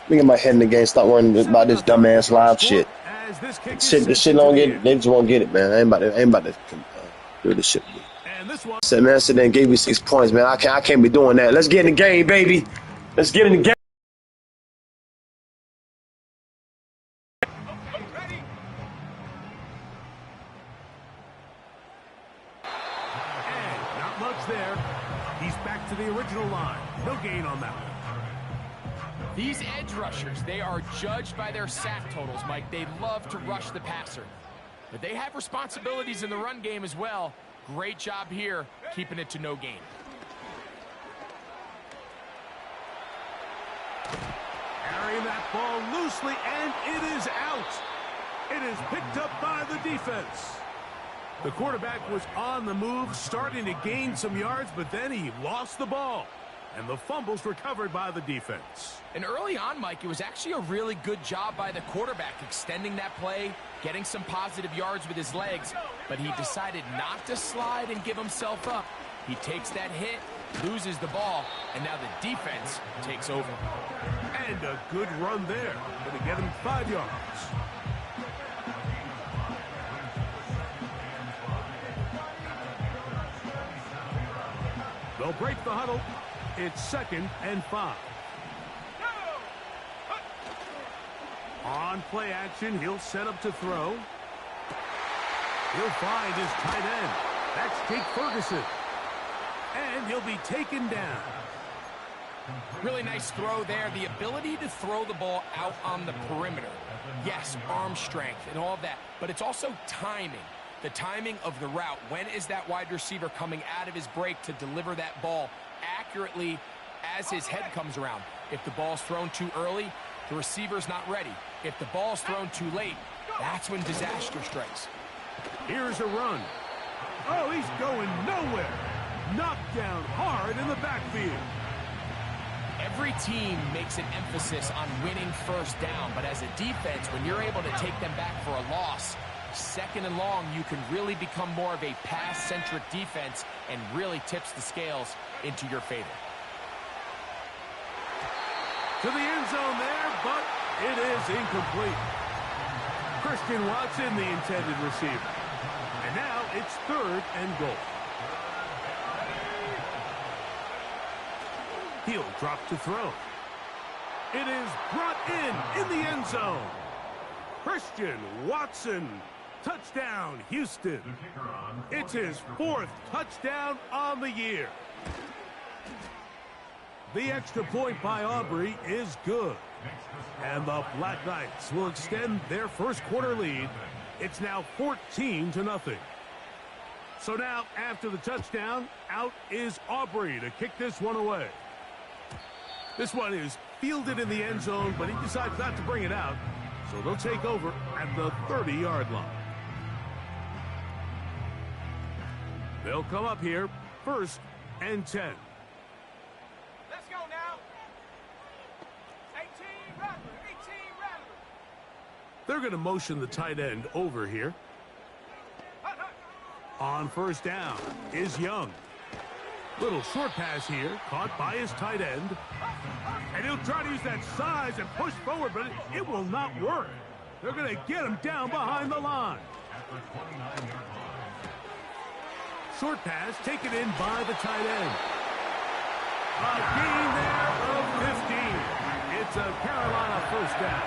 me get my head in the game. Stop worrying about this dumbass live shit. This shit don't get it. They just won't get it, man. I ain't about to do this shit. Said, man, I said, then gave me 6 points, man. I can't be doing that. Let's get in the game, baby. Let's get in the game. And not much there. He's back to the original line. No gain on that one. These edge rushers, they are judged by their sack totals, Mike. They love to rush the passer. But they have responsibilities in the run game as well. Great job here, keeping it to no gain. Carrying that ball loosely, and it is out. It is picked up by the defense. The quarterback was on the move, starting to gain some yards, but then he lost the ball. And the fumble's recovered by the defense. And early on, Mike, it was actually a really good job by the quarterback, extending that play, getting some positive yards with his legs, but he decided not to slide and give himself up. He takes that hit, loses the ball, and now the defense takes over. And a good run there. Going to get him 5 yards. They'll break the huddle. It's 2nd and 5. On play action, he'll set up to throw. He'll find his tight end. That's Jake Ferguson. And he'll be taken down. Really nice throw there. The ability to throw the ball out on the perimeter. Yes, arm strength and all of that, but it's also timing. The timing of the route. When is that wide receiver coming out of his break to deliver that ball accurately as his head comes around? If the ball's thrown too early, the receiver's not ready. If the ball's thrown too late, that's when disaster strikes. Here's a run. Oh, he's going nowhere. Knocked down hard in the backfield. Every team makes an emphasis on winning first down, but as a defense, when you're able to take them back for a loss, 2nd and long, you can really become more of a pass-centric defense and really tips the scales into your favor. To the end zone there, but it is incomplete. Christian Watson, the intended receiver. And now it's 3rd and goal. He'll drop to throw. It is brought in the end zone. Christian Watson. Touchdown, Houston. It's his 4th touchdown on the year. The extra point by Aubrey is good. And the Black Knights will extend their first quarter lead. It's now 14-0. So now, after the touchdown, out is Aubrey to kick this one away. This one is fielded in the end zone, but he decides not to bring it out. So they'll take over at the 30-yard line. They'll come up here, 1st and 10. Let's go now. 18 Rattler, 18 Rattler. They're going to motion the tight end over here. On 1st down is Young. Little short pass here, caught by his tight end. And he'll try to use that size and push forward, but it will not work. They're going to get him down behind the line. Short pass taken in by the tight end. A gain there of 15. It's a Carolina 1st down.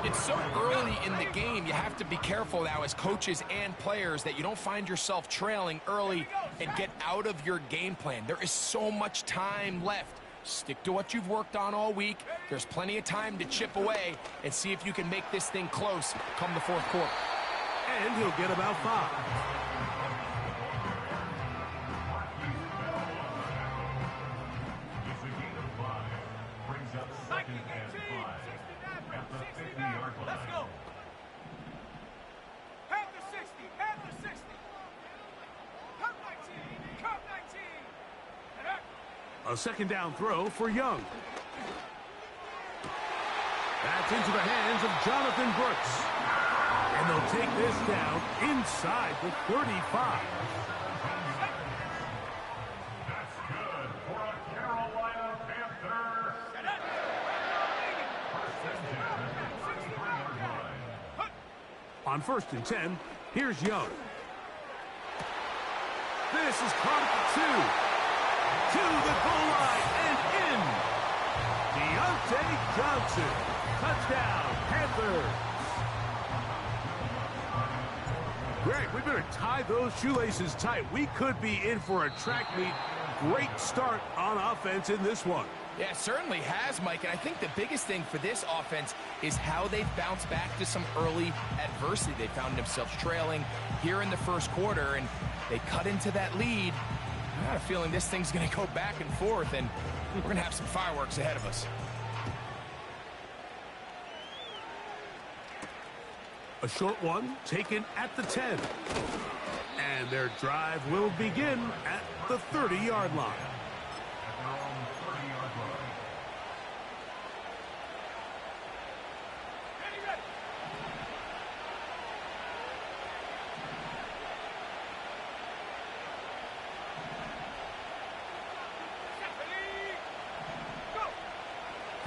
It's so early in the game, you have to be careful now as coaches and players that you don't find yourself trailing early and get out of your game plan. There is so much time left. Stick to what you've worked on all week. There's plenty of time to chip away and see if you can make this thing close come the 4th quarter. And he'll get about 5. Let's go. Have the 60. Have the 60. Come 19. Come 19. A 2nd down throw for Young. That's into the hands of Jonathan Brooks. And they'll take this down inside the 35. On 1st and 10, here's Young. This is caught at the 2. To the goal line and in. Deontay Johnson. Touchdown, Panthers. Greg, we better tie those shoelaces tight. We could be in for a track meet. Great start on offense in this one. Yeah, it certainly has, Mike, and I think the biggest thing for this offense is how they've bounced back to some early adversity. They found themselves trailing here in the first quarter, and they cut into that lead. I got a feeling this thing's going to go back and forth, and we're going to have some fireworks ahead of us. A short one taken at the 10. And their drive will begin at the 30-yard line.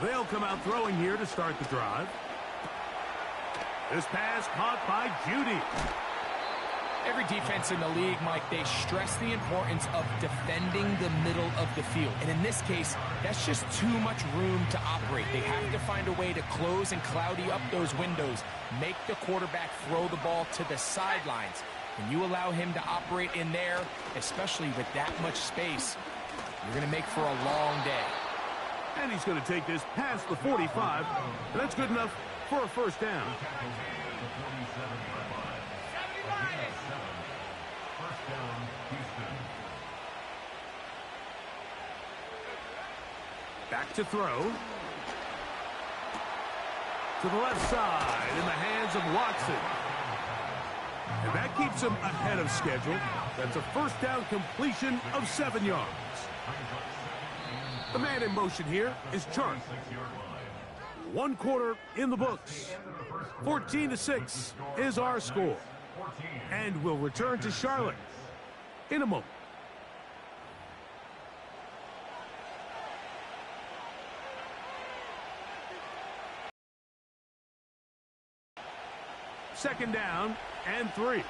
They'll come out throwing here to start the drive. This pass caught by Judy. Every defense in the league, Mike, they stress the importance of defending the middle of the field. And in this case, that's just too much room to operate. They have to find a way to close and cloudy up those windows, make the quarterback throw the ball to the sidelines. When you allow him to operate in there, especially with that much space, you're going to make for a long day. And he's going to take this past the 45. And that's good enough for a first down. Back to throw. To the left side in the hands of Watson. And that keeps him ahead of schedule. That's a first down completion of 7 yards. The man in motion here is Chart. 1 quarter in the books. 14-6 is our score. And we'll return to Charlotte in a moment. Second down and 3.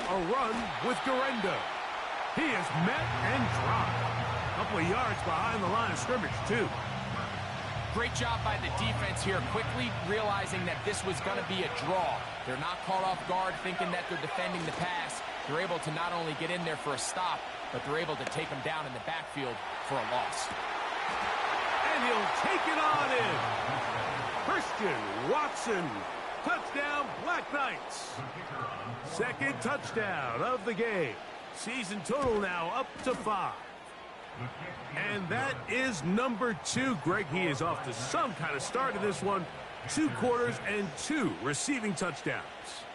A run with Garenda. He is met and dropped. A couple of yards behind the line of scrimmage, too. Great job by the defense here, quickly realizing that this was going to be a draw. They're not caught off guard thinking that they're defending the pass. They're able to not only get in there for a stop, but they're able to take him down in the backfield for a loss. And he'll take it on in. Christian Watson. Touchdown, Black Knights. Second touchdown of the game. Season total now up to 5. And that is number 2. Greg, he is off to some kind of start in this one. 2 quarters and 2 receiving touchdowns.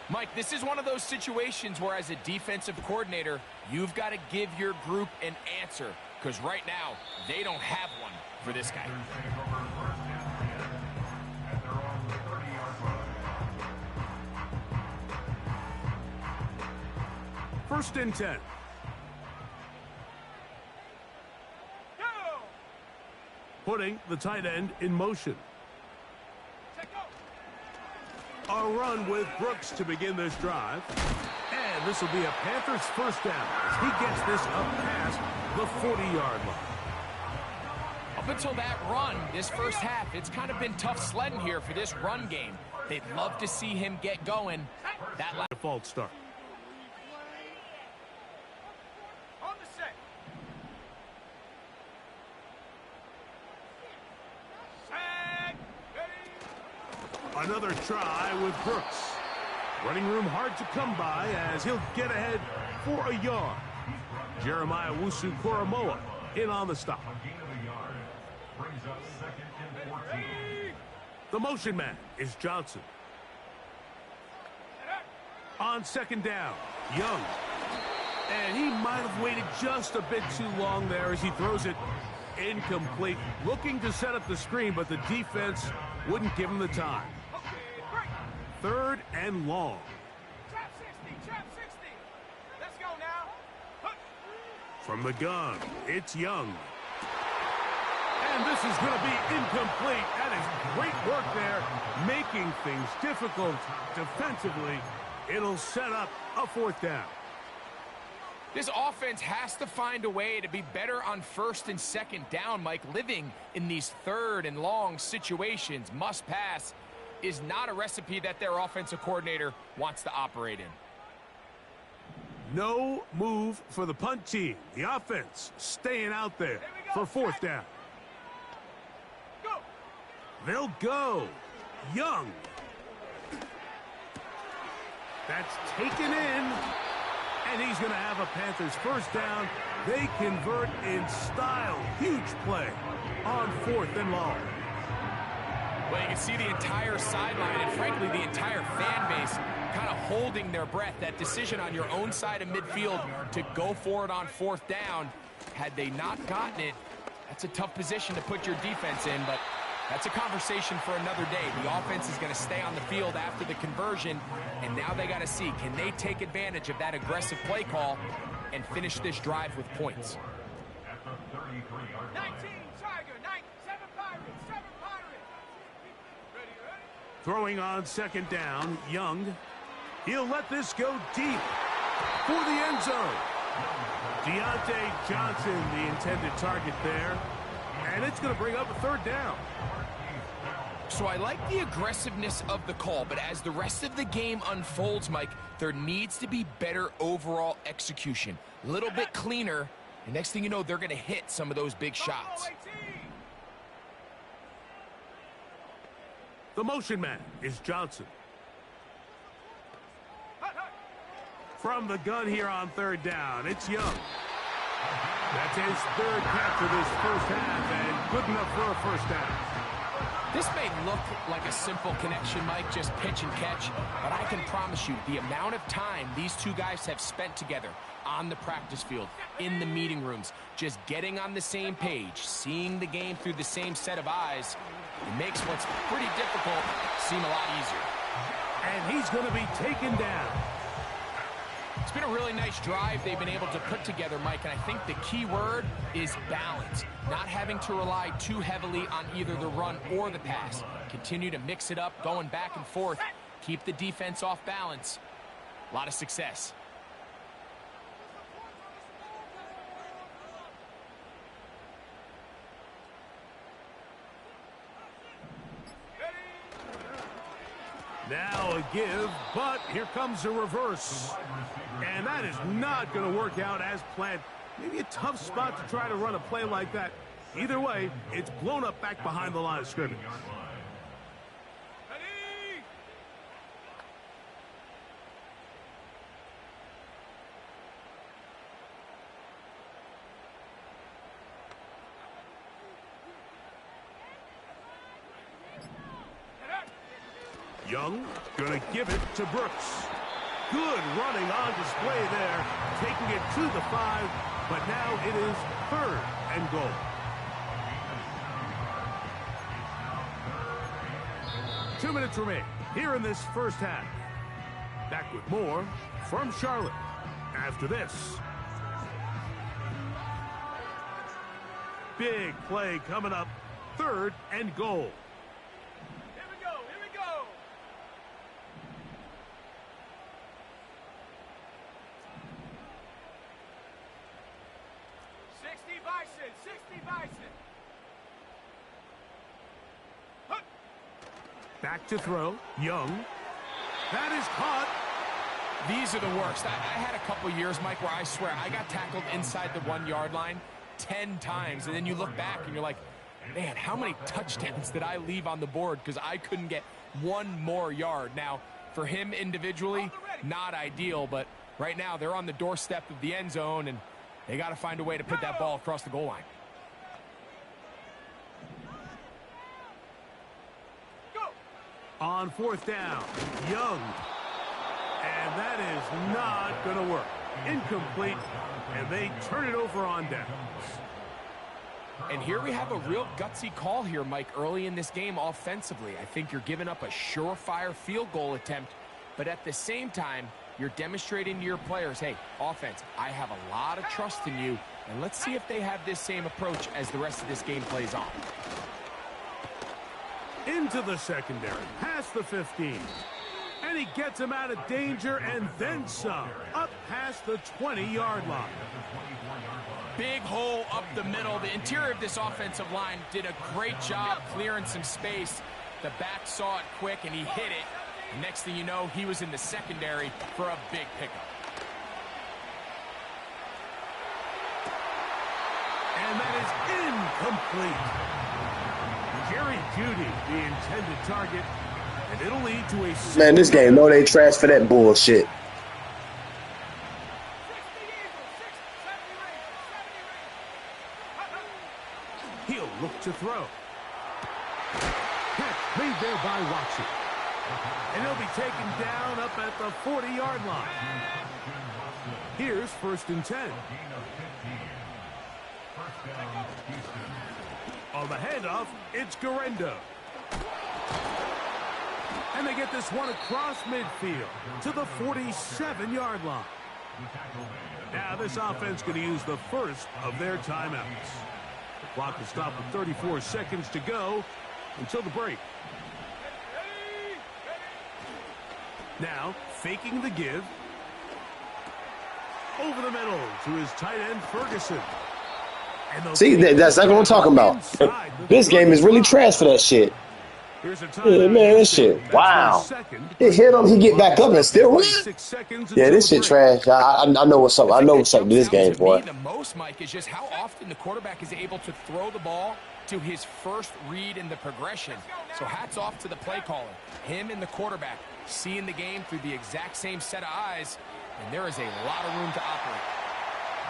Mike, this is one of those situations where as a defensive coordinator, you've got to give your group an answer. Because right now, they don't have one for this guy. First and 10. Putting the tight end in motion. A run with Brooks to begin this drive. And this will be a Panthers first down as he gets this up past the 40-yard line. Up until that run, this first half, it's kind of been tough sledding here for this run game. They'd love to see him get going. That default start. Another try with Brooks. Running room hard to come by as he'll get ahead for a yard. Jeremiah Wusu-Koromoa in on the stop. The motion man is Johnson. On second down, Young. And he might have waited just a bit too long there as he throws it incomplete. Looking to set up the screen, but the defense wouldn't give him the time. Third and long. Trap 60, trap 60. Let's go now. From the gun, it's Young. And this is going to be incomplete. That is great work there, making things difficult defensively. It'll set up a fourth down. This offense has to find a way to be better on first and second down, Mike. Living in these third and long situations, must pass, is not a recipe that their offensive coordinator wants to operate in. No move for the punt team. The offense staying out there for fourth down. They'll go. Young. That's taken in. And he's going to have a Panthers first down. They convert in style. Huge play on fourth and long. Well, you can see the entire sideline and, frankly, the entire fan base kind of holding their breath. That decision on your own side of midfield to go for it on fourth down, had they not gotten it, that's a tough position to put your defense in, but that's a conversation for another day. The offense is going to stay on the field after the conversion, and now they got to see, can they take advantage of that aggressive play call and finish this drive with points? 19 Tiger, 7 Pirates, 7 Pirates. Ready? Throwing on second down, Young. He'll let this go deep for the end zone. Deontay Johnson, the intended target there. And it's going to bring up a third down. So I like the aggressiveness of the call, but as the rest of the game unfolds, Mike, there needs to be better overall execution. A little bit cleaner, and next thing you know, they're going to hit some of those big shots. The motion man is Johnson. From the gun here on third down, it's Young. That's his third catch of this first half, and good enough for a first down. This may look like a simple connection, Mike, just pitch and catch, but I can promise you the amount of time these two guys have spent together on the practice field, in the meeting rooms, just getting on the same page, seeing the game through the same set of eyes, it makes what's pretty difficult seem a lot easier. And he's going to be taken down. It's been a really nice drive they've been able to put together, Mike, and I think the key word is balance. Not having to rely too heavily on either the run or the pass. Continue to mix it up, going back and forth. Keep the defense off balance. A lot of success. Now a give, but here comes a reverse. And that is not going to work out as planned. Maybe a tough spot to try to run a play like that. Either way, it's blown up back behind the line of scrimmage. Ready? Young going to give it to Brooks. Good running on display there, taking it to the 5, but now it is third and goal. Two minutes remain here in this first half. Back with more from Charlotte after this. Big play coming up, third and goal. Here we go, here we go. 60 Bison, 60 Bison. Hup. Back to throw, Young. That is caught. These are the worst. I had a couple years, Mike, where I swear I got tackled inside the 1-yard line 10 times, and then you look back and you're like, man, how many touchdowns did I leave on the board because I couldn't get one more yard? Now, for him individually, not ideal, but right now they're on the doorstep of the end zone, and they got to find a way to put that ball across the goal line. On fourth down, Young. And that is not going to work. Incomplete, and they turn it over on downs. And here we have a real gutsy call here, Mike, early in this game offensively. I think you're giving up a surefire field goal attempt, but at the same time, You're demonstrating to your players, hey, offense, I have a lot of trust in you, and let's see if they have this same approach as the rest of this game plays on. Into the secondary, past the 15. And he gets him out of danger and then some, up past the 20-yard line. Big hole up the middle. The interior of this offensive line did a great job clearing some space. The back saw it quick, and he hit it. Next thing you know, he was in the secondary for a big pickup. And that is incomplete. Jerry Jeudy, the intended target, and it'll lead to a... Man, this game, no, they trash for that bullshit. He'll look to throw. Catch made there by Watson. And he'll be taken down up at the 40-yard line. Here's 1st and 10. On the handoff, it's Garendo. And they get this one across midfield to the 47-yard line. Now this offense going to use the first of their timeouts. The clock will stop with 34 seconds to go until the break. Now, faking the give. Over the middle to his tight end, Ferguson. See, that's not what I'm talking about. This game is really trash for that shit. Yeah, man, this shit. Wow. It hit him, he get back up and still run. Yeah, this shit trash. I know what's up. I know what's up with this game, boy. The most, Mike, is just how often the quarterback is able to throw the ball to his first read in the progression. So hats off to the play caller. Him and the quarterback seeing the game through the exact same set of eyes, and there is a lot of room to operate.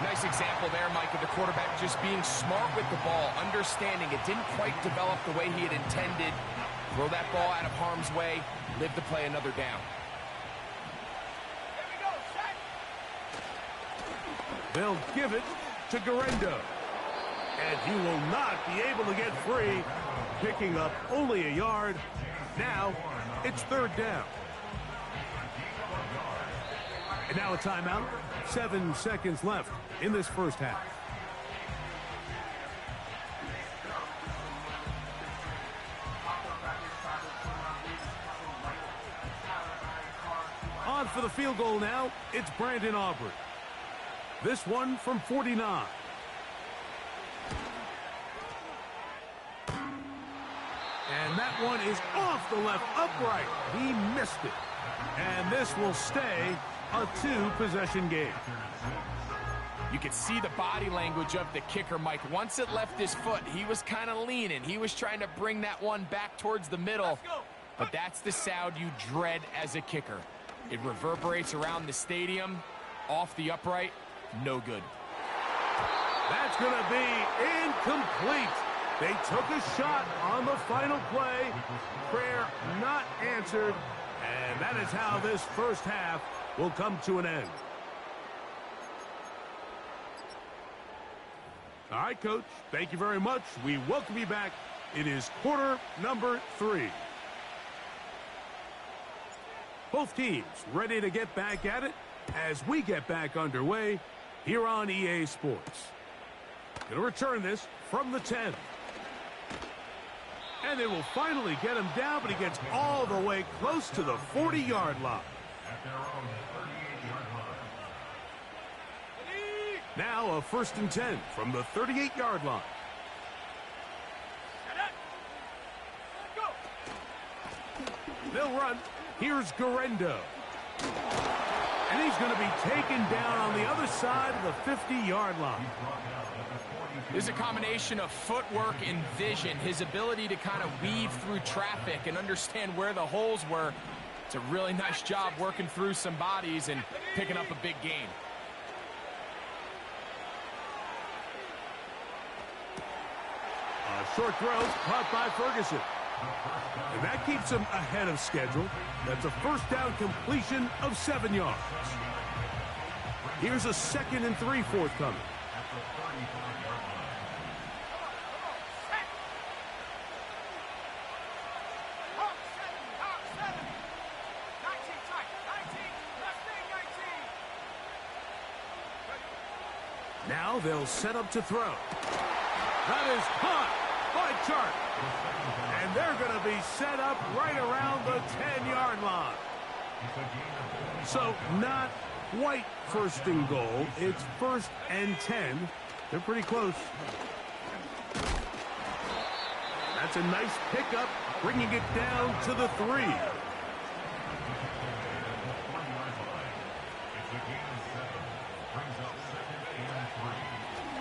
Nice example there, Mike, of the quarterback just being smart with the ball, understanding it didn't quite develop the way he had intended. Throw that ball out of harm's way, live to play another down. They'll give it to Garendo. And he will not be able to get free, picking up only a yard. Now, it's 3rd down. And now a timeout. 7 seconds left in this first half. On for the field goal now, it's Brandon Aubrey. This one from 49. And that one is off the left upright. He missed it. And this will stay a 2-possession game. You could see the body language of the kicker, Mike. Once it left his foot, he was kind of leaning. He was trying to bring that one back towards the middle. But that's the sound you dread as a kicker. It reverberates around the stadium, off the upright, no good. That's going to be incomplete. They took a shot on the final play. Prayer not answered. And that is how this first half will come to an end. All right, Coach. Thank you very much. We welcome you back. It is quarter number 3. Both teams ready to get back at it as we get back underway here on EA Sports. Going to return this from the 10. And they will finally get him down, but he gets all the way close to the 40-yard line. Now a 1st and 10 from the 38-yard line. They'll run. Here's Garendo. And he's going to be taken down on the other side of the 50-yard line. There's a combination of footwork and vision, his ability to kind of weave through traffic and understand where the holes were. It's a really nice job working through some bodies and picking up a big gain. A short throw caught by Ferguson. And that keeps him ahead of schedule. That's a first down completion of 7 yards. Here's a 2nd and 3 forthcoming. Now they'll set up to throw. That is caught by Chart. And they're going to be set up right around the 10-yard line. So not quite first and goal. It's 1st and 10. They're pretty close. That's a nice pickup, bringing it down to the 3.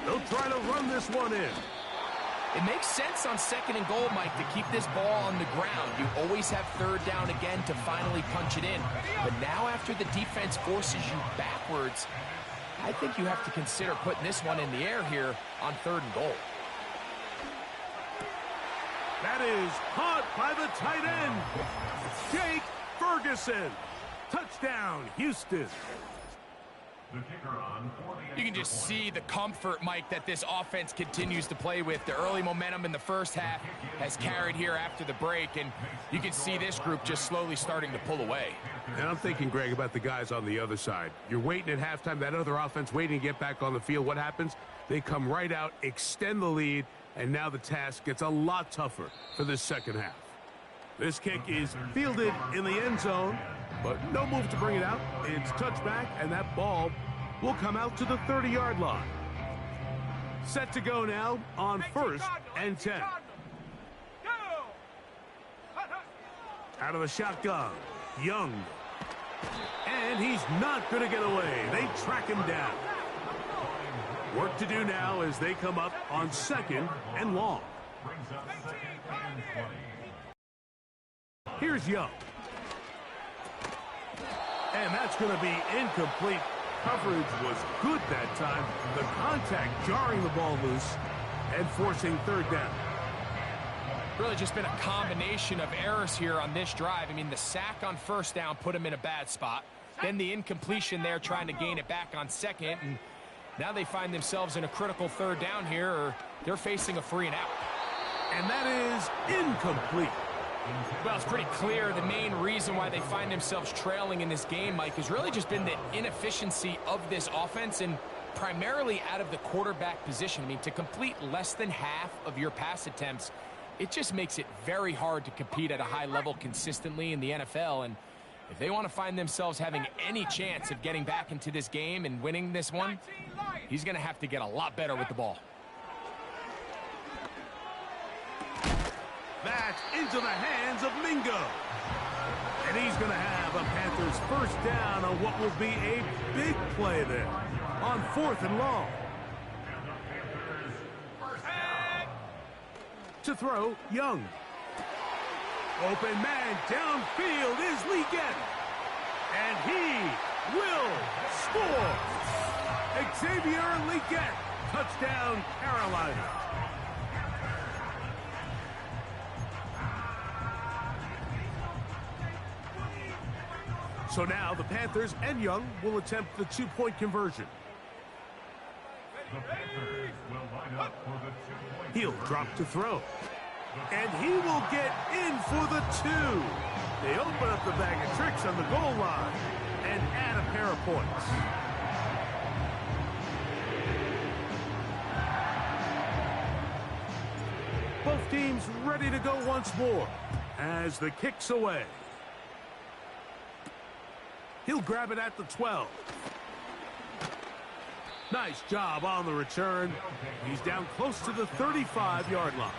They'll try to run this one in. It makes sense on 2nd and goal, Mike, to keep this ball on the ground. You always have 3rd down again to finally punch it in. But now after the defense forces you backwards, I think you have to consider putting this one in the air here on 3rd and goal. That is caught by the tight end, Jake Ferguson. Touchdown, Houston. You can just see the comfort, Mike, that this offense continues to play with. The early momentum in the first half has carried here after the break, and you can see this group just slowly starting to pull away. And I'm thinking, Greg, about the guys on the other side. You're waiting at halftime, that other offense waiting to get back on the field. What happens? They come right out, extend the lead, and now the task gets a lot tougher for this second half. This kick is fielded in the end zone, but no move to bring it out. It's touchback, and that ball will come out to the 30-yard line. Set to go now on 1st and 10. Out of the shotgun, Young. And he's not going to get away. They track him down. Work to do now as they come up on 2nd and long. Here's Young. And that's going to be incomplete. Coverage was good that time. The contact jarring the ball loose and forcing 3rd down. Really just been a combination of errors here on this drive. I mean, the sack on 1st down put him in a bad spot. Then the incompletion there trying to gain it back on 2nd. And now they find themselves in a critical 3rd down here, or they're facing a 3 and out. And that is incomplete. Well, it's pretty clear the main reason why they find themselves trailing in this game, Mike, has really just been the inefficiency of this offense and primarily out of the quarterback position. I mean, to complete less than half of your pass attempts, it just makes it very hard to compete at a high level consistently in the NFL. And if they want to find themselves having any chance of getting back into this game and winning this one, he's going to have to get a lot better with the ball. That's into the hands of Mingo. And he's going to have a Panthers 1st down on what will be a big play there on 4th and long. To throw, Young. Open man downfield is Leggett. And he will score. Xavier Leggett. Touchdown, Carolina. So now the Panthers and Young will attempt the 2-point conversion. He'll drop to throw. And he will get in for the 2. They open up the bag of tricks on the goal line and add a pair of points. Both teams ready to go once more as the kick's away. He'll grab it at the 12. Nice job on the return. He's down close to the 35-yard line.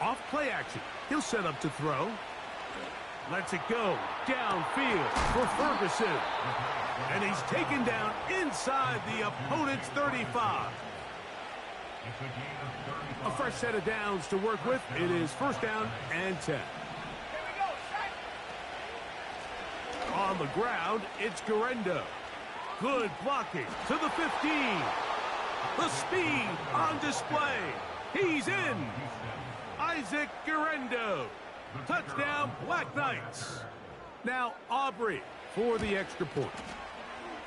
Off play action. He'll set up to throw. Lets it go downfield for Ferguson. And he's taken down inside the opponent's 35. A fresh set of downs to work with. It is 1st down and 10. On the ground, it's Guerrero. Good blocking to the 15. The speed on display. He's in. Isaac Guerrero. Touchdown, Black Knights. Now Aubrey for the extra point.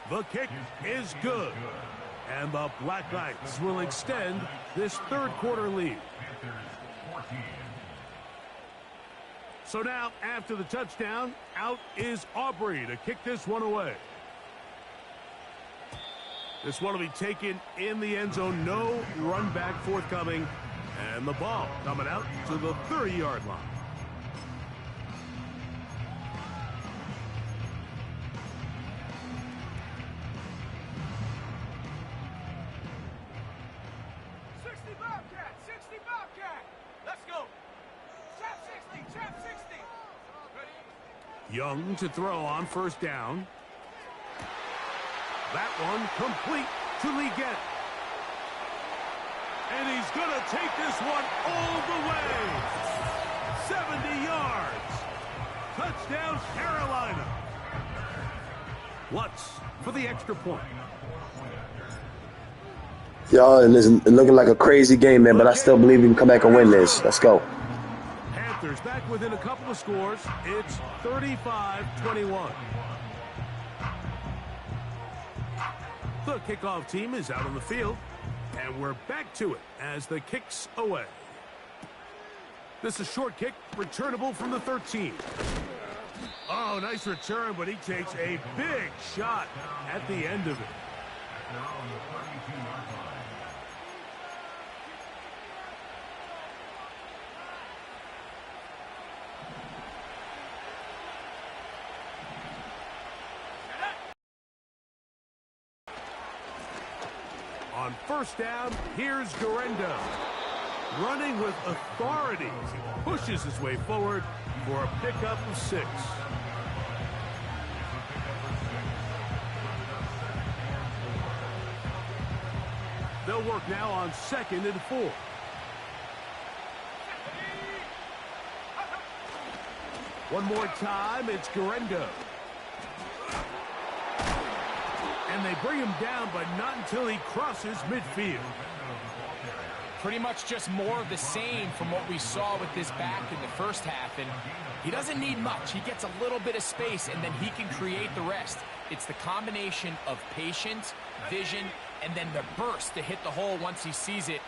The kick is good. And the Black Knights will extend this third quarter lead. So now, after the touchdown, out is Aubrey to kick this one away. This one will be taken in the end zone. No run back forthcoming. And the ball coming out to the 30-yard line. Young to throw on first down. That one complete to Leggett. And he's going to take this one all the way. 70 yards. Touchdown, Carolina. Lutz for the extra point. Y'all, and it's looking like a crazy game, man, but I still believe we can come back and win this. Let's go. Panthers back within a couple of scores. It's 35-21. The kickoff team is out on the field, and we're back to it as the kick's away. This is a short kick, returnable from the 13. Oh, nice return, but he takes a big shot at the end of it. On first down, here's Garendo. Running with authority, he pushes his way forward for a pickup of 6. They'll work now on 2nd and 4. One more time, it's Garendo. And they bring him down, but not until he crosses midfield. Pretty much just more of the same from what we saw with this back in the first half. And he doesn't need much. He gets a little bit of space, and then he can create the rest. It's the combination of patience, vision, and then the burst to hit the hole once he sees it.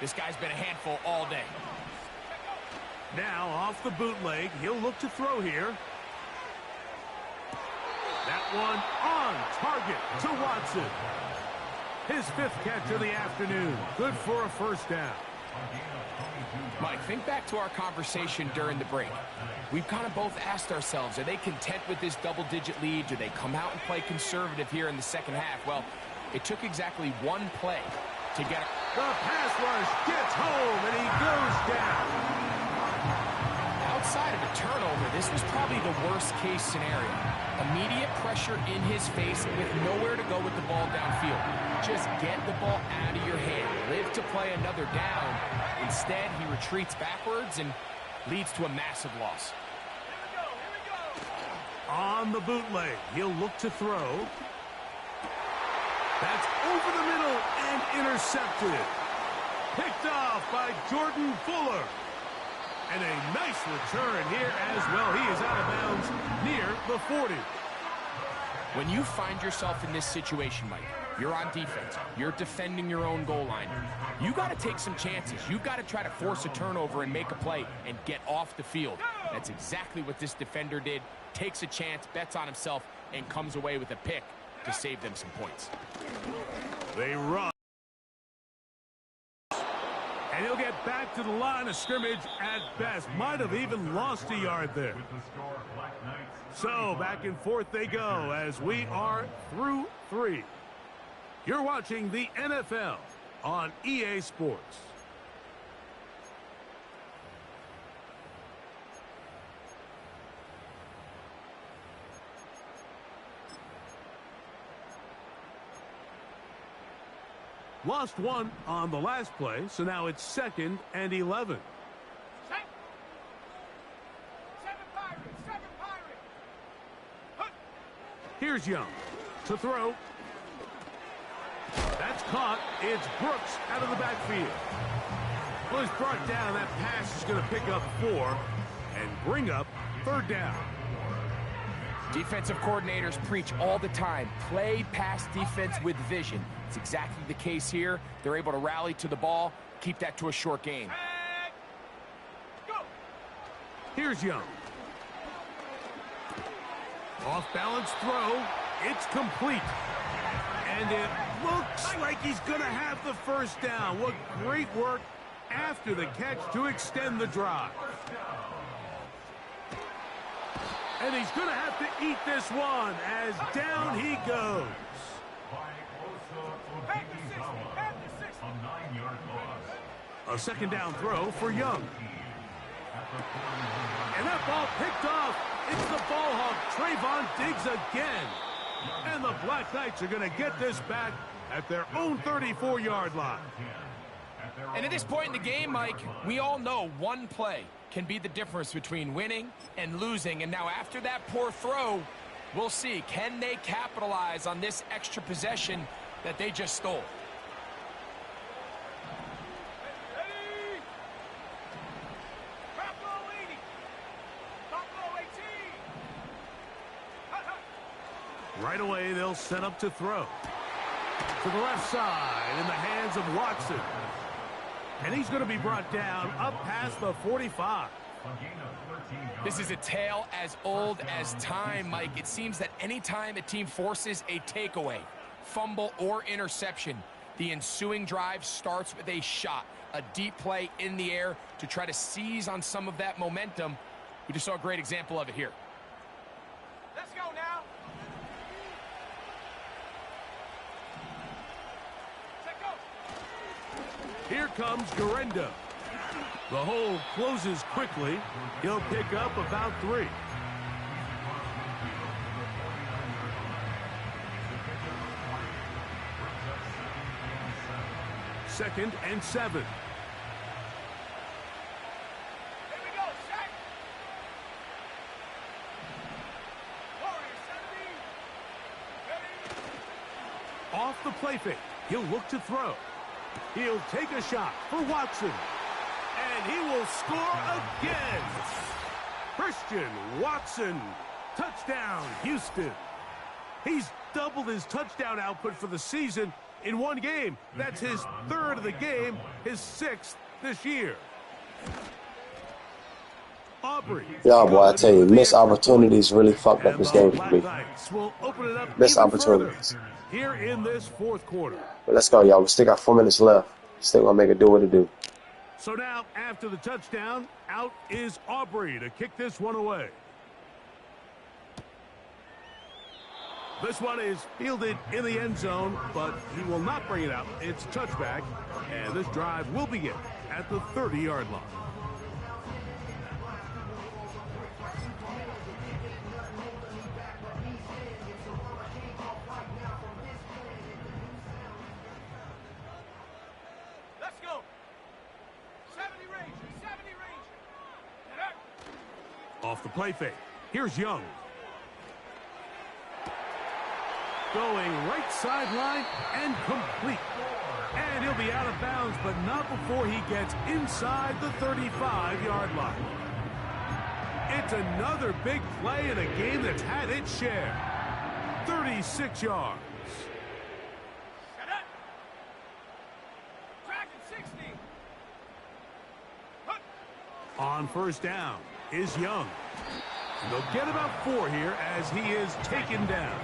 This guy's been a handful all day. Now off the bootleg, he'll look to throw here. That one on target to Watson. His 5th catch of the afternoon. Good for a first down. Mike, think back to our conversation during the break. We've kind of both asked ourselves, are they content with this double-digit lead? Do they come out and play conservative here in the second half? Well, it took exactly one play to get it. The pass rush gets home, and he goes down. Outside of a turnover, this was probably the worst-case scenario. Immediate pressure in his face with nowhere to go with the ball downfield. Just get the ball out of your hand. Live to play another down. Instead, he retreats backwards and leads to a massive loss. On the bootleg, he'll look to throw. That's over the middle and intercepted. Picked off by Jordan Fuller. And a nice return here as well. He is out of bounds near the 40. When you find yourself in this situation, Mike, you're on defense. You're defending your own goal line. You got to take some chances. You've got to try to force a turnover and make a play and get off the field. That's exactly what this defender did. Takes a chance, bets on himself, and comes away with a pick to save them some points. They run. And he'll get back to the line of scrimmage at best. Might have even lost a yard there. So back and forth they go as we are through 3. You're watching the NFL on EA Sports. Lost one on the last play, so now it's 2nd and 11. Here's Young to throw. That's caught. It's Brooks out of the backfield. Well, he's brought down. That pass is going to pick up 4 and bring up 3rd down. Defensive coordinators preach all the time, play pass defense with vision. It's exactly the case here. They're able to rally to the ball, keep that to a short game. Go. Here's Young. Off balance throw. It's complete. And it looks like he's going to have the first down. What great work after the catch to extend the drive. And he's going to have to eat this one as down he goes. At the 60. At the 60. A second down throw for Young. And that ball picked off. It's the ball hawk, Trayvon Diggs again. And the Black Knights are going to get this back at their own 34-yard line. And at this point in the game, Mike, we all know one play can be the difference between winning and losing. And now after that poor throw, we'll see, can they capitalize on this extra possession that they just stole? Ready. Drop goal 80. Top goal 18. Hut, hut. Right away, they'll set up to throw. To the left side in the hands of Watson. And he's going to be brought down up past the 45. This is a tale as old as time, Mike. It seems that anytime a team forces a takeaway, fumble, or interception, the ensuing drive starts with a shot, a deep play in the air to try to seize on some of that momentum. We just saw a great example of it here. Let's go now. Set go. Here comes Garenda. The hole closes quickly. He'll pick up about 3. Second and 7. Here we go. Set. Warriors 70. Ready. Off the play fake. He'll look to throw. He'll take a shot for Watson. And he will score again. Christian Watson. Touchdown, Houston. He's doubled his touchdown output for the season in one game. That's his 3rd of the game, his 6th this year. Aubrey. Yeah, boy, I tell you, missed opportunities really fucked up this game for me. Will open it up Missed even opportunities. further here in this 4th quarter. But let's go, y'all. We still got 4 minutes left. Still gonna make it do what it do. So now, after the touchdown, out is Aubrey to kick this one away. This one is fielded in the end zone, but he will not bring it out. It's touchback, and this drive will begin at the 30-yard line. Let's go. 70 range. 70 range. Off the play fake. Here's Young. Going right sideline and complete. And he'll be out of bounds, but not before he gets inside the 35-yard line. It's another big play in a game that's had its share. 36 yards. Set up. Dragon 60. Hut. On first down is Young. And they'll get about 4 here as he is taken down.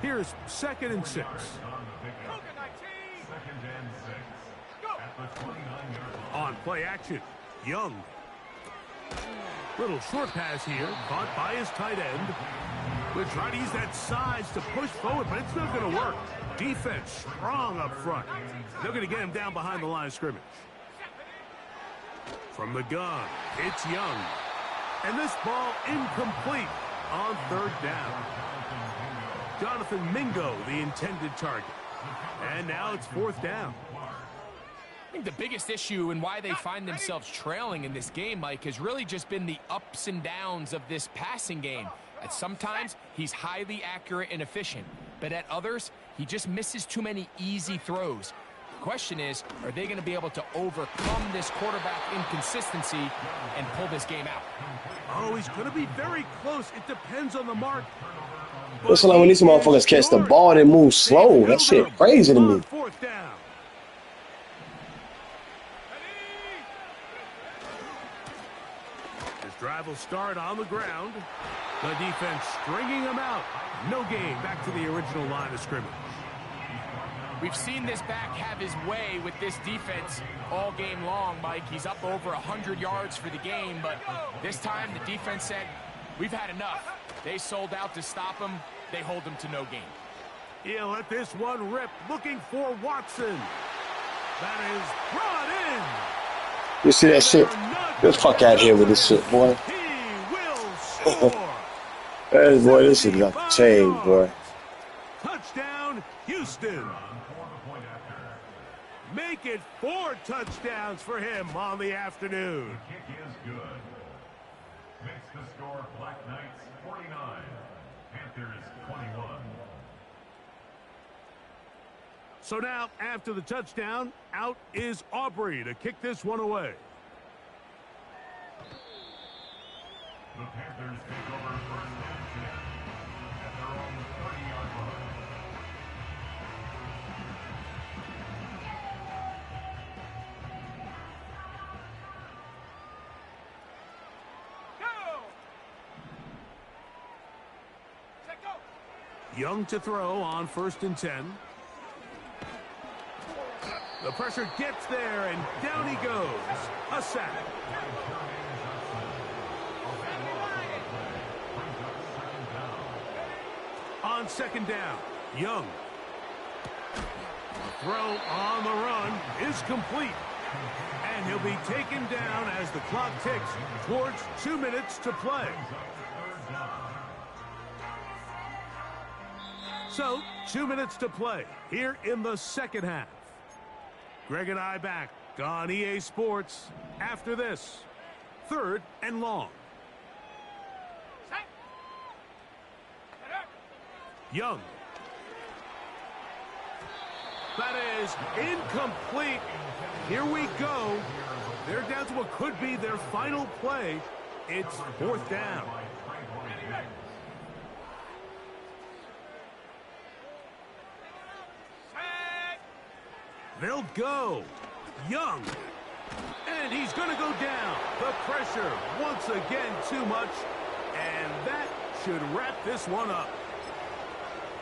Here's 2nd and 6. Coca 19. Go. On play action, Young. Little short pass here, caught by his tight end. We're trying to use that size to push forward, but it's not going to work. Defense strong up front. They're going to get him down behind the line of scrimmage. From the gun, it's Young. And this ball incomplete on 3rd down. Jonathan Mingo, the intended target. And now it's 4th down. I think the biggest issue and why they find themselves trailing in this game, Mike, has really just been the ups and downs of this passing game. At sometimes, he's highly accurate and efficient, but at others, he just misses too many easy throws. question is, are they going to be able to overcome this quarterback inconsistency and pull this game out? Oh, he's going to be very close. It depends on the mark. Looks like when these motherfuckers catch the ball, they move slow. That shit crazy to me. Fourth down. His drive will start on the ground. The defense stringing him out. No gain. Back to the original line of scrimmage. We've seen this back have his way with this defense all game long, Mike. He's up over 100 yards for the game, but this time the defense said, we've had enough. They sold out to stop him. They hold him to no gain. He'll let this one rip, looking for Watson. That is brought in. You see that shit? Get the fuck out of here with this shit, boy. He will score. Hey, boy, this is not the change, boy. Touchdown, Houston. Make it 4 touchdowns for him on the afternoon. The kick is good. Makes the score Black Knights 49, Panthers 21. So now, after the touchdown, out is Aubrey to kick this one away. The Panthers take over first and 10 at their own 30-yard line. Young to throw on 1st and 10. The pressure gets there, and down he goes. A sack. On 2nd down, Young. The throw on the run is complete. And he'll be taken down as the clock ticks towards 2 minutes to play. So, 2 minutes to play here in the second half. Greg and I back on EA Sports after this. 3rd and long. Young. That is incomplete. Here we go. They're down to what could be their final play. It's 4th down. They'll go. Young. And he's going to go down. The pressure once again too much. And that should wrap this one up.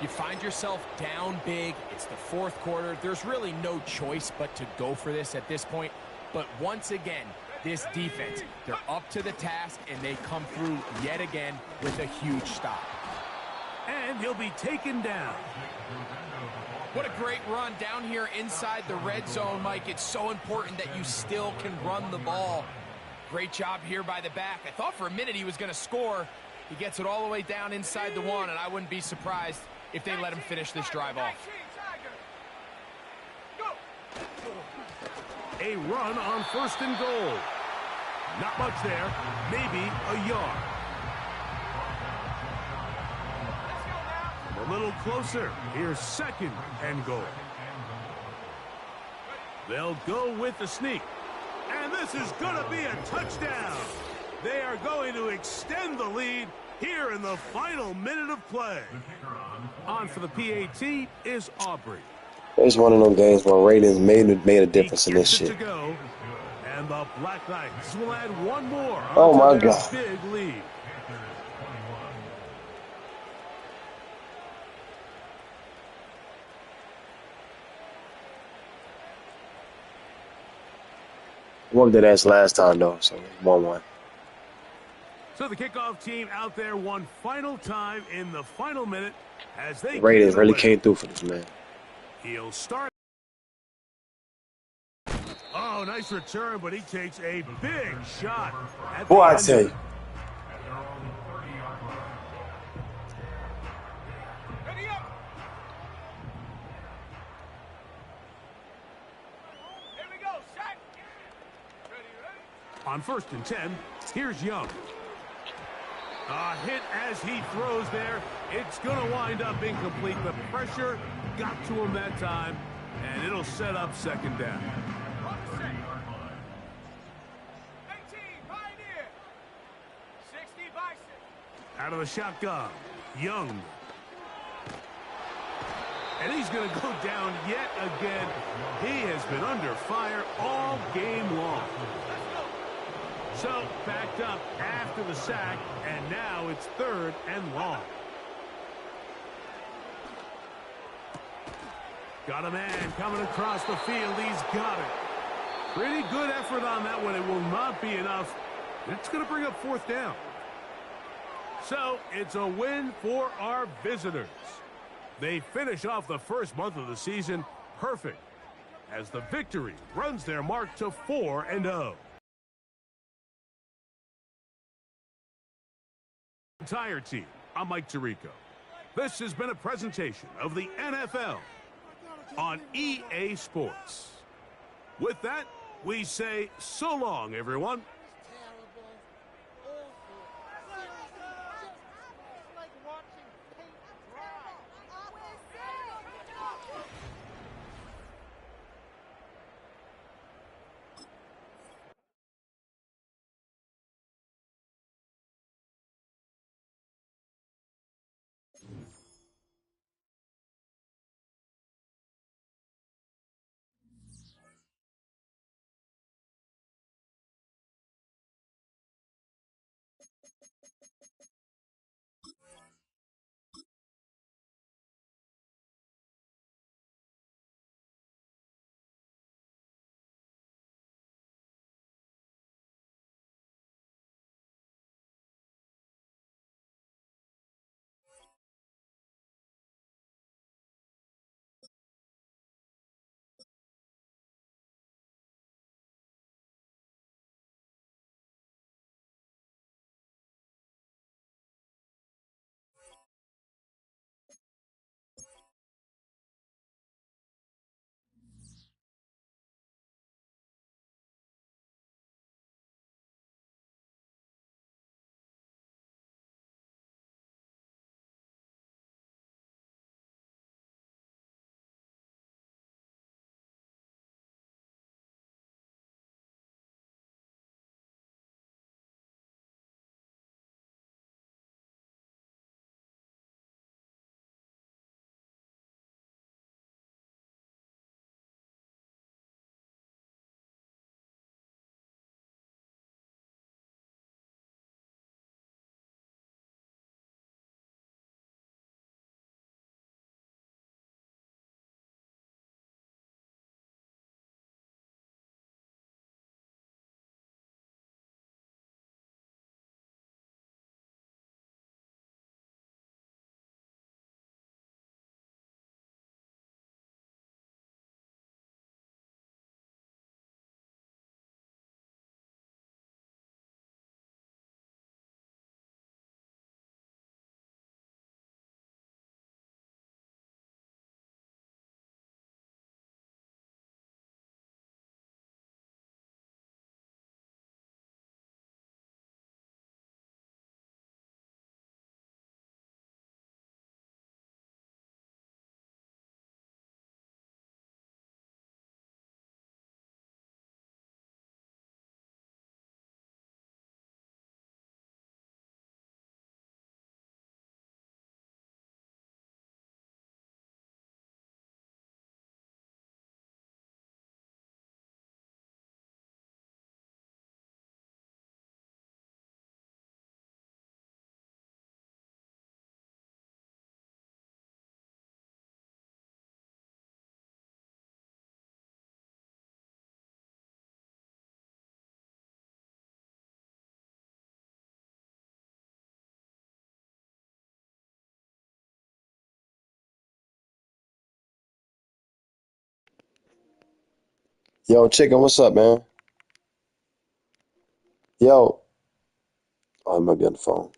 You find yourself down big. It's the 4th quarter. There's really no choice but to go for this at this point. But once again, this defense, they're up to the task, and they come through yet again with a huge stop. And he'll be taken down. What a great run down here inside the red zone, Mike. It's so important that you still can run the ball. Great job here by the back. I thought for a minute he was going to score. He gets it all the way down inside the 1, and I wouldn't be surprised if they let him finish this drive off. A run on 1st and goal. Not much there. Maybe a yard. A little closer. Here's 2nd and goal. They'll go with the sneak. And this is going to be a touchdown. They are going to extend the lead here in the final minute of play. On for the PAT is Aubrey. It's one of those games where ratings made a difference in this shit. To go, and the Black Knights will add one more. Oh my God. Big lead. One did that last time though, so 1-1. So the kickoff team out there one final time in the final minute as they. The Raiders really came through for this man. He'll start. Oh, nice return, but he takes a big shot. Boy, I tell you. On 1st and 10, here's Young. A hit as he throws there. It's going to wind up incomplete. The pressure got to him that time, And it'll set up second down. On the set. 18, Pioneer. 60, Bison. Out of the shotgun, Young. And he's going to go down yet again. He has been under fire all game long. So, backed up after the sack, and now it's 3rd and long. Got a man coming across the field. He's got it. Pretty good effort on that one. It will not be enough. It's going to bring up 4th down. So, it's a win for our visitors. They finish off the first month of the season perfect as the victory runs their mark to 4-0. Entire team, I'm Mike Tirico. This has been a presentation of the NFL on EA Sports. With that, we say so long, everyone. Yo, chicken, what's up, man? Yo. Oh, I might be on the phone.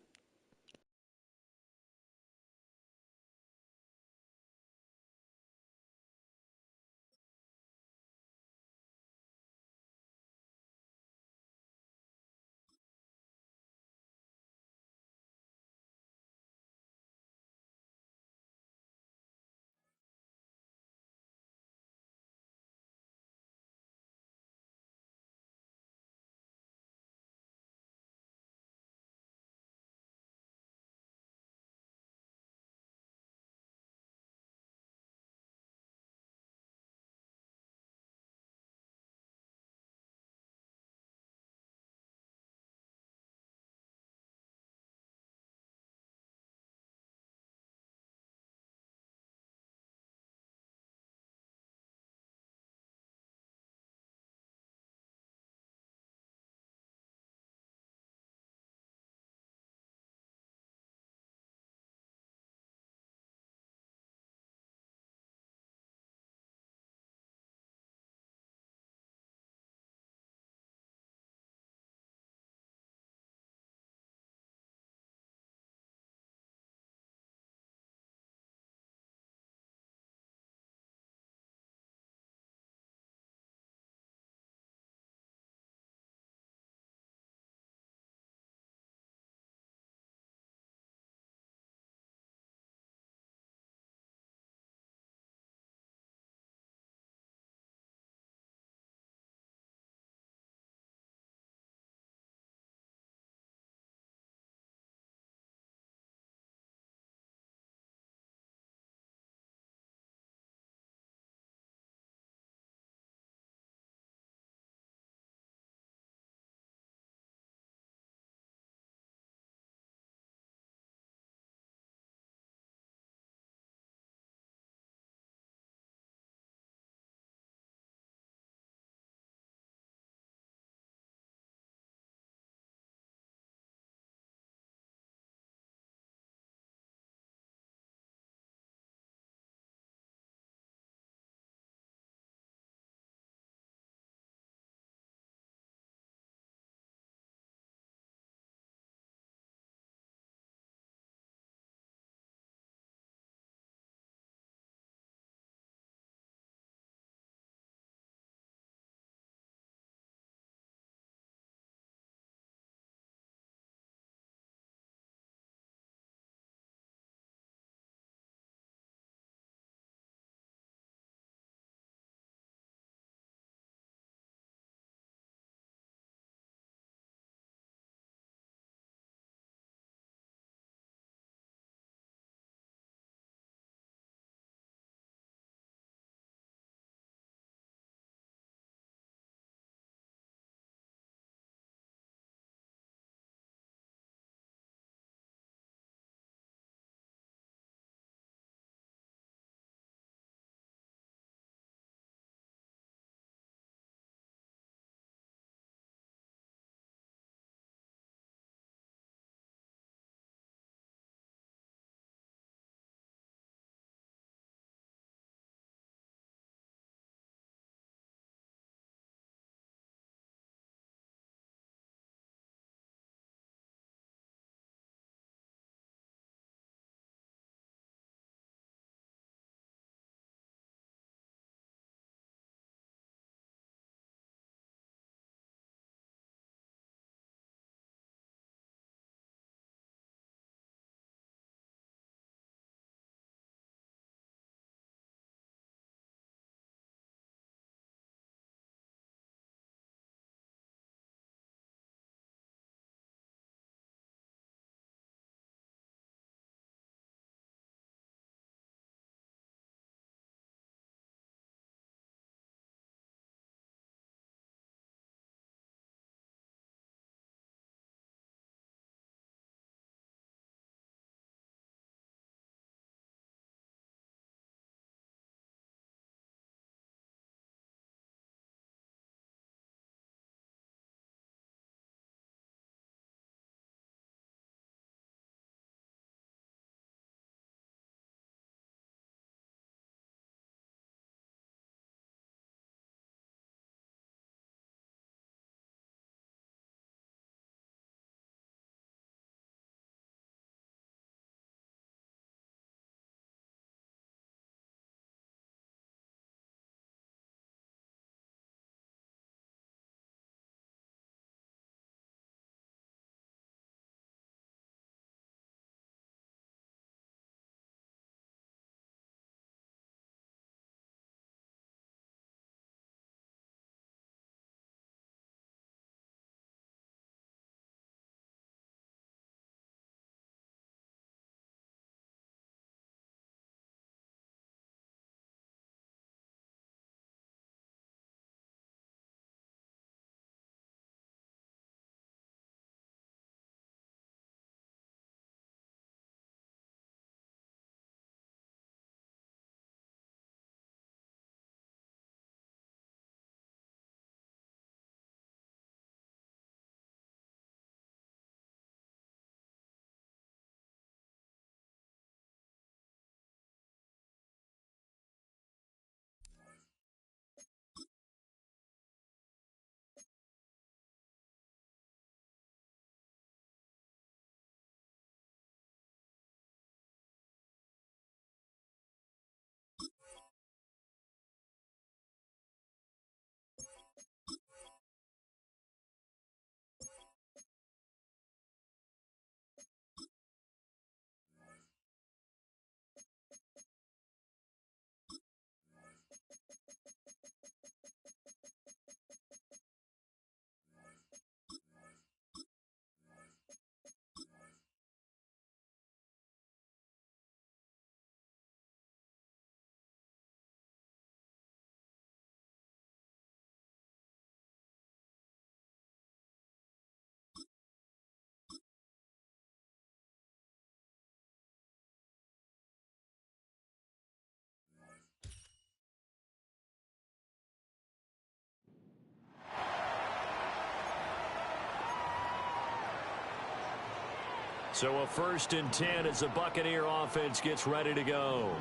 So a 1st and 10 as the Buccaneer offense gets ready to go.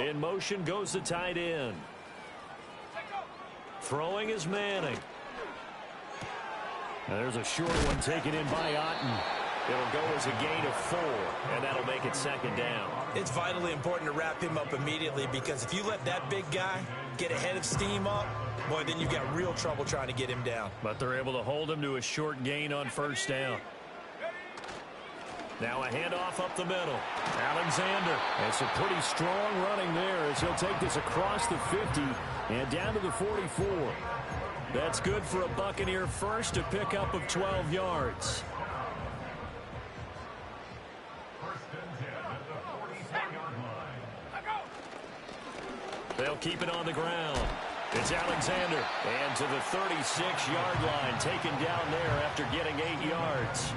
In motion goes the tight end. Throwing is Manning. And there's a short one taken in by Otten. It'll go as a gain of 4, and that'll make it 2nd down. It's vitally important to wrap him up immediately, because if you let that big guy get ahead of steam up, boy, then you've got real trouble trying to get him down. But they're able to hold him to a short gain on 1st down. Now a handoff up the middle. Alexander. It's a pretty strong running there as he'll take this across the 50 and down to the 44. That's good for a Buccaneer first, a pickup of 12 yards. They'll keep it on the ground. It's Alexander. And to the 36-yard line, taken down there after getting 8 yards.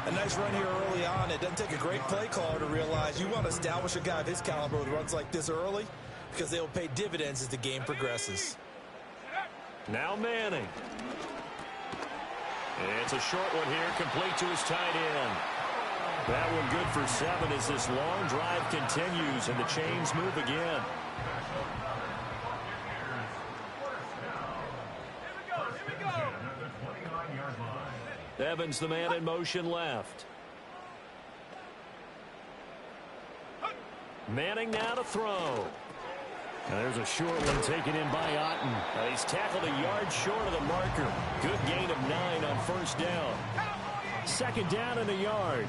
A nice run here early on. It doesn't take a great play caller to realize you want to establish a guy of his caliber with runs like this early, because they'll pay dividends as the game progresses. Now Manning. It's a short one here, complete to his tight end. That one good for 7 as this long drive continues and the chains move again. Evans, the man in motion left. Manning now to throw. And there's a short one taken in by Otten. He's tackled a yard short of the marker. Good gain of 9 on 1st down. 2nd down and a yard.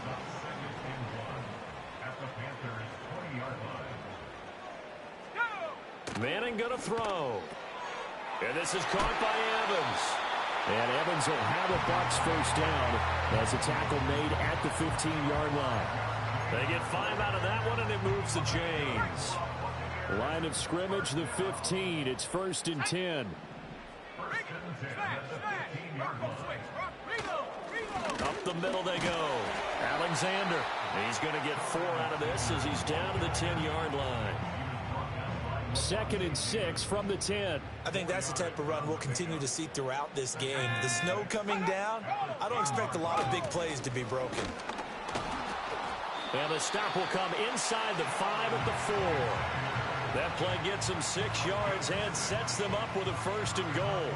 Manning going to throw. And this is caught by Evans. And Evans will have a Bucs 1st down as a tackle made at the 15-yard line. They get 5 out of that one, and it moves the chains. Line of scrimmage, the 15. It's 1st and 10. Up the middle they go. Alexander. He's going to get 4 out of this as he's down to the 10-yard line. 2nd and 6 from the 10. I think that's the type of run we'll continue to see throughout this game. The snow coming down, I don't expect a lot of big plays to be broken. And the stop will come inside the 5 at the 4. That play gets them 6 yards and sets them up with a 1st and goal.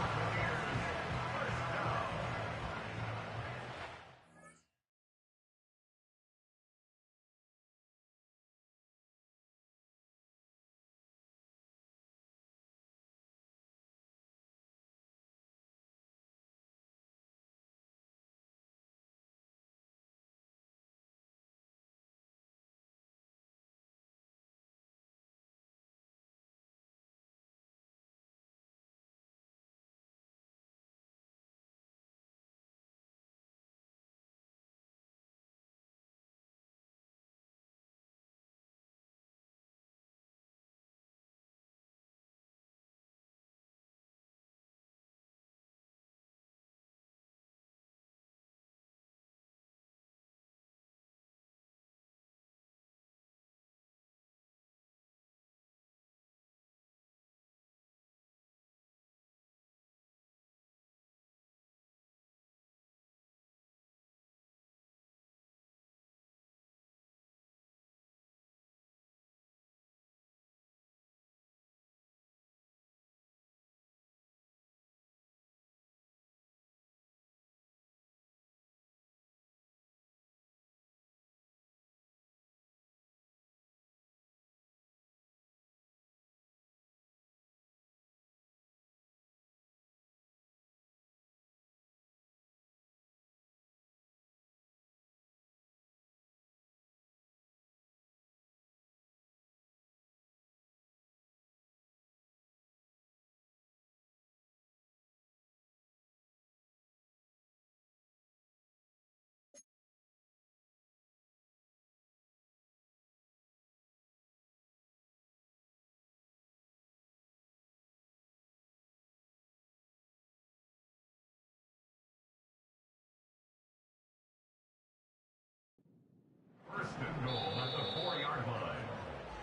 First and goal at the 4-yard line.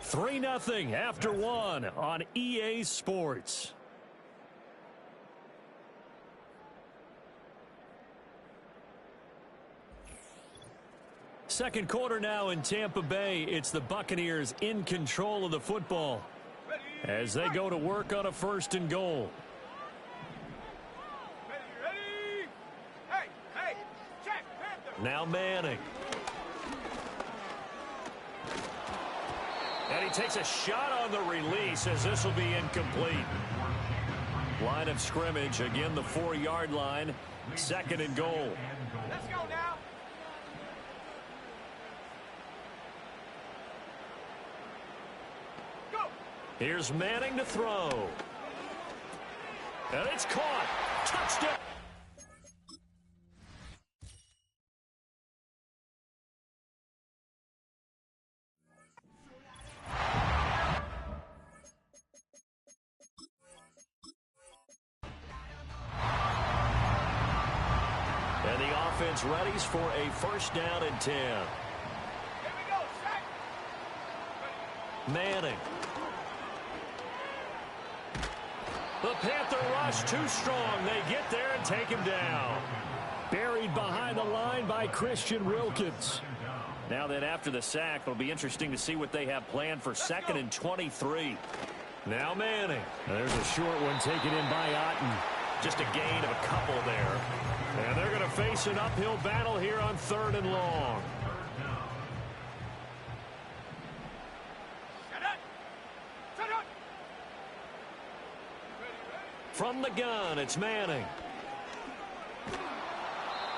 3-0 after 1 on EA Sports. second quarter now in Tampa Bay. It's the Buccaneers in control of the football as they go to work on a 1st and goal. Ready? Hey, check, Panther. Now Manning. And he takes a shot on the release as this will be incomplete. Line of scrimmage, again the 4-yard line. 2nd and goal. Let's go now. Go. Here's Manning to throw. And it's caught. Touchdown. And the offense readies for a 1st down and 10. Here we go, sack. Manning. The Panther rush too strong. They get there and take him down. Buried behind the line by Christian Wilkins. Now then, after the sack, it'll be interesting to see what they have planned for 2nd and 23. Now Manning. There's a short one taken in by Otten. Just a gain of a couple there. And they're going to face an uphill battle here on 3rd and long. From the gun, it's Manning.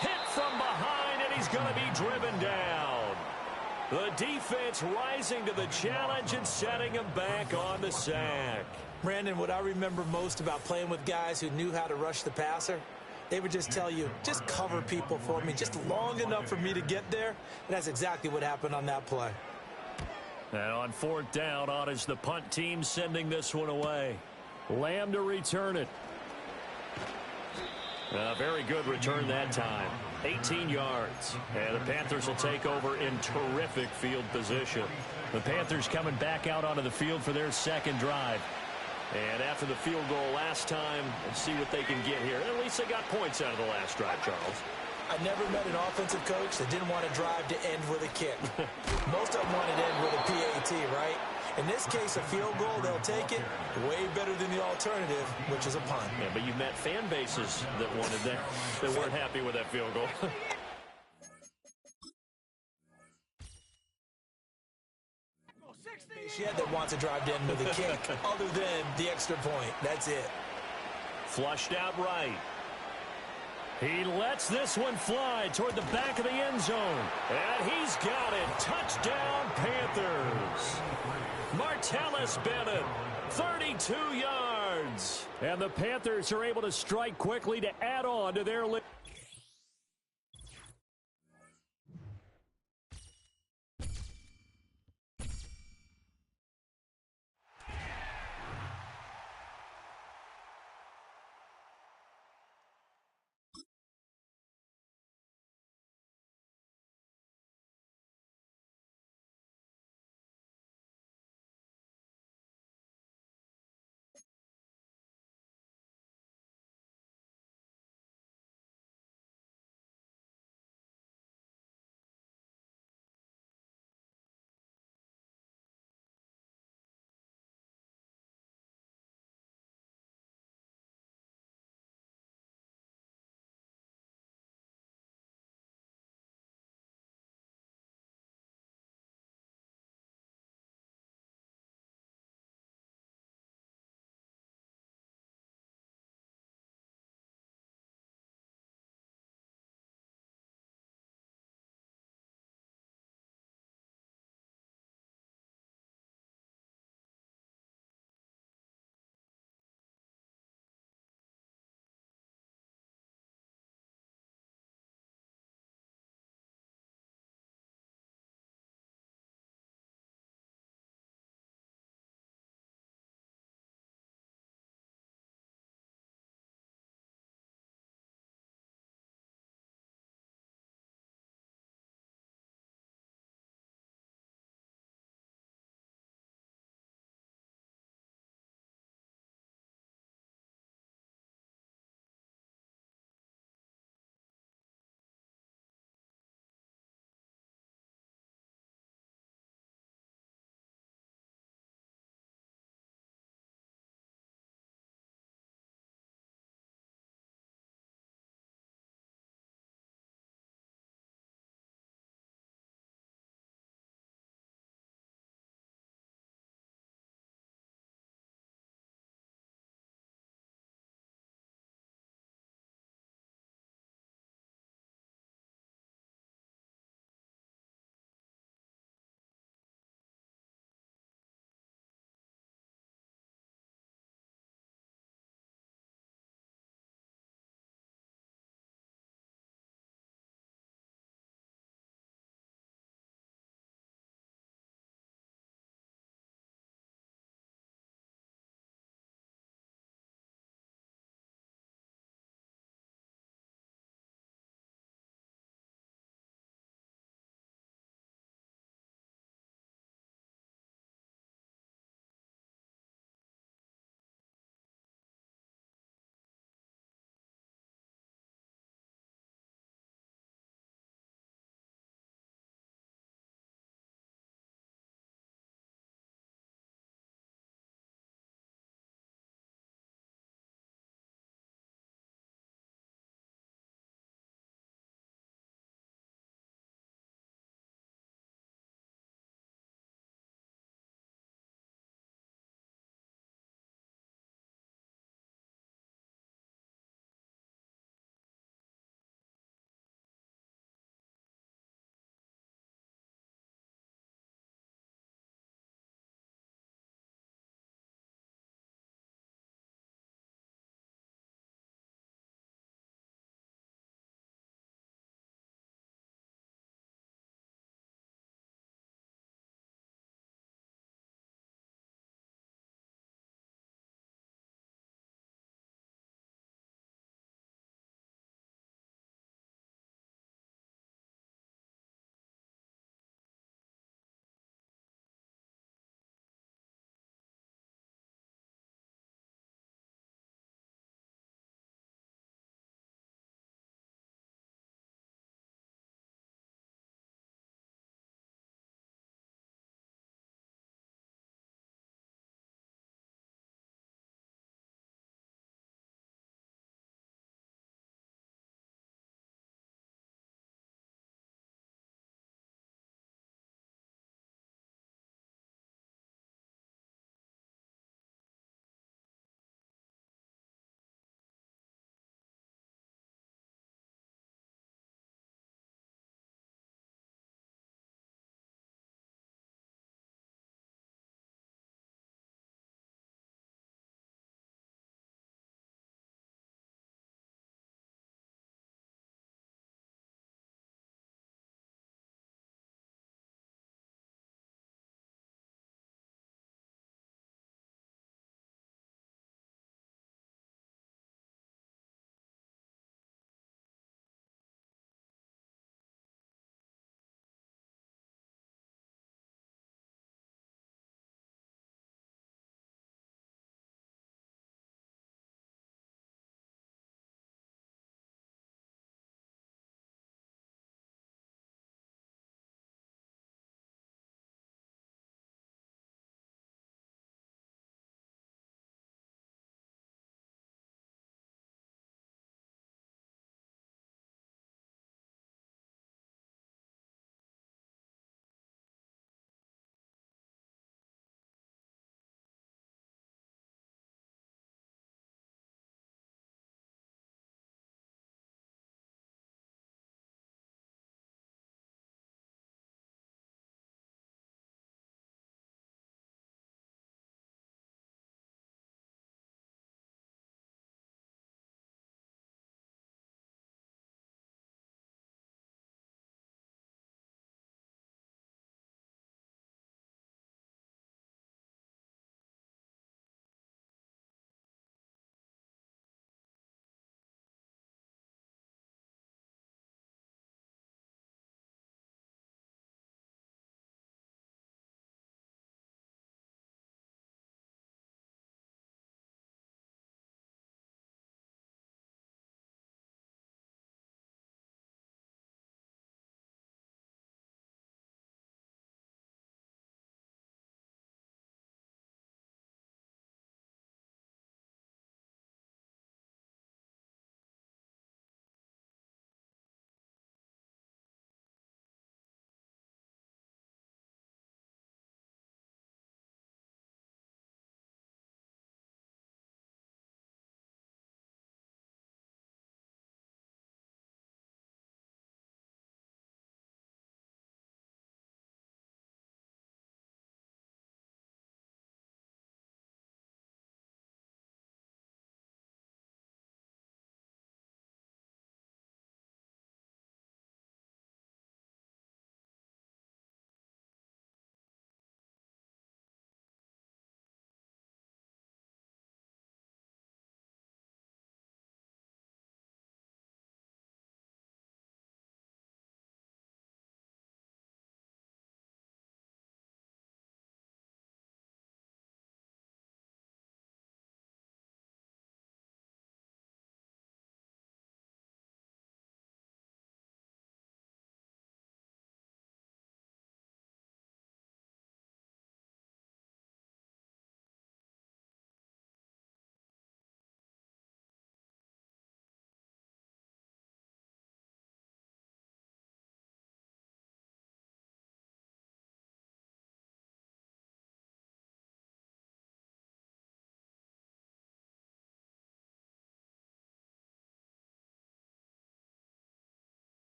Hit from behind, and he's going to be driven down. The defense rising to the challenge and setting him back on the sack. Brandon, what I remember most about playing with guys who knew how to rush the passer, they would just tell you, just cover people for me, just long enough for me to get there. And that's exactly what happened on that play. And on 4th down, on is the punt team sending this one away. Lamb to return it. Very good return that time. 18 yards. And the Panthers will take over in terrific field position. The Panthers coming back out onto the field for their 2nd drive. And after the field goal last time, let's see what they can get here. At least they got points out of the last drive, Charles. I never met an offensive coach that didn't want to drive to end with a kick. Most of them wanted to end with a PAT, right? In this case, a field goal, they'll take it. Way better than the alternative, which is a punt. Yeah, but you met fan bases that wanted that, that weren't happy with that field goal. Shed that wants to drive to end with a kick, other than the extra point. That's it. Flushed out right. He lets this one fly toward the back of the end zone. And he's got it. Touchdown, Panthers. Martellus Bennett, 32 yards. And the Panthers are able to strike quickly to add on to their lead.